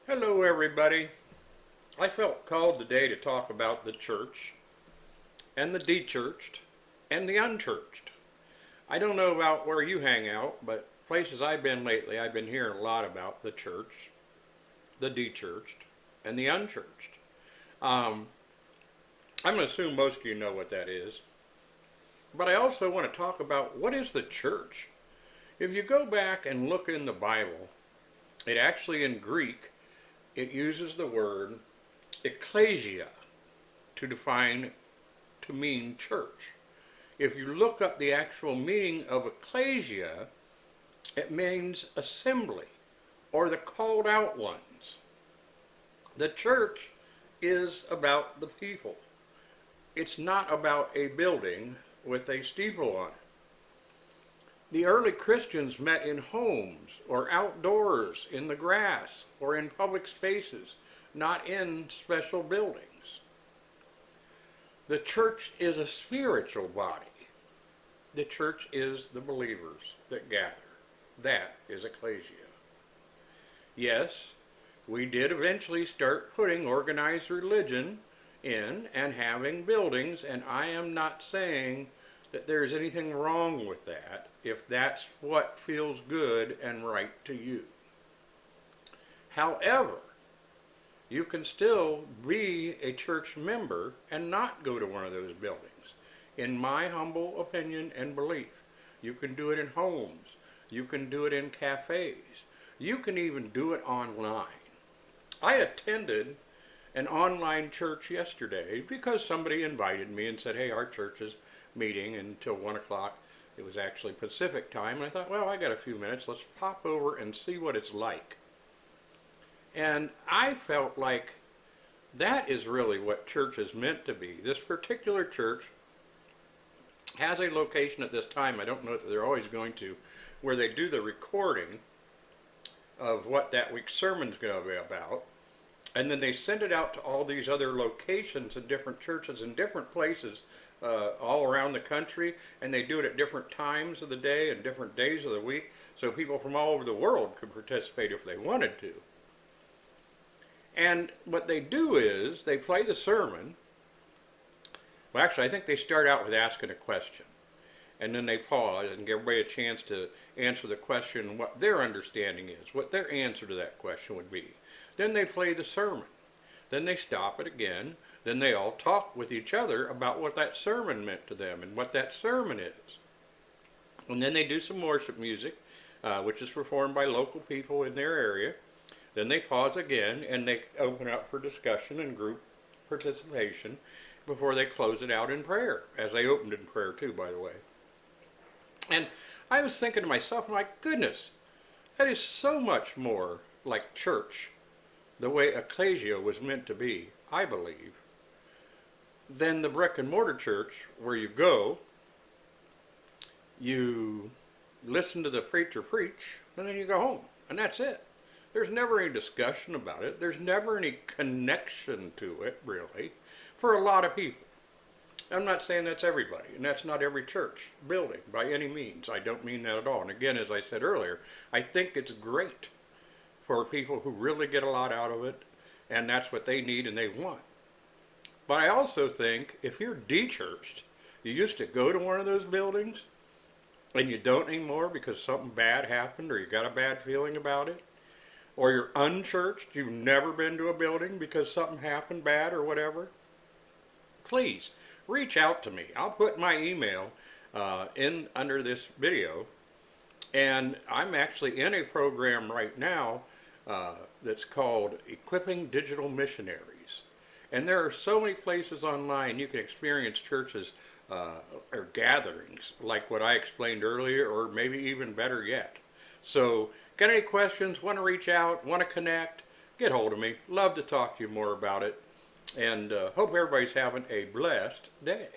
Hello everybody. I felt called today to talk about the church and the de-churched and the unchurched. I don't know about where you hang out, but places I've been lately, I've been hearing a lot about the church, the de-churched, and the unchurched. I'm going to assume most of you know what that is. But I also want to talk about what is the church. If you go back and look in the Bible, it actually in Greek, it uses the word Ekklesia to mean church. If you look up the actual meaning of Ekklesia, it means assembly or the called out ones. The church is about the people. It's not about a building with a steeple on it. The early Christians met in homes or outdoors in the grass or in public spaces, not in special buildings. The church is a spiritual body. The church is the believers that gather. That is ecclesia. Yes, we did eventually start putting organized religion in and having buildings, and I am not saying that there's anything wrong with that if that's what feels good and right to you. However, you can still be a church member and not go to one of those buildings. In my humble opinion and belief, you can do it in homes. You can do it in cafes. You can even do it online. I attended an online church yesterday because somebody invited me and said, hey, our church is meeting until 1 o'clock. It was actually Pacific time, and I thought, well, I got a few minutes. Let's pop over and see what it's like. And I felt like that is really what church is meant to be. This particular church has a location at this time, I don't know if they're always going to, where they do the recording of what that week's sermon is going to be about. And then they send it out to all these other locations in different churches in different places all around the country, and they do it at different times of the day and different days of the week, so people from all over the world could participate if they wanted to. And what they do is they play the sermon. Well, actually, I think they start out with asking a question, and then they pause and give everybody a chance to answer the question, what their understanding is, what their answer to that question would be. Then they play the sermon. Then they stop it again. Then they all talk with each other about what that sermon meant to them and what that sermon is. And then they do some worship music, which is performed by local people in their area. Then they pause again and they open up for discussion and group participation before they close it out in prayer, as they opened in prayer too, by the way. And I was thinking to myself, my goodness, that is so much more like church, the way ecclesia was meant to be, I believe, than the brick and mortar church where you go, you listen to the preacher preach, and then you go home, and that's it. There's never any discussion about it. There's never any connection to it, really, for a lot of people. I'm not saying that's everybody, and that's not every church building by any means. I don't mean that at all. And again, as I said earlier, I think it's great for people who really get a lot out of it, and that's what they need and they want. But I also think if you're de-churched, you used to go to one of those buildings, and you don't anymore because something bad happened or you got a bad feeling about it, or you're unchurched, you've never been to a building because something happened bad or whatever, please reach out to me. I'll put my email in under this video, and I'm actually in a program right now that's called Equipping Digital Missionaries. And there are so many places online you can experience churches or gatherings like what I explained earlier, or maybe even better yet. So, got any questions, want to reach out, want to connect, get hold of me. Love to talk to you more about it. And hope everybody's having a blessed day.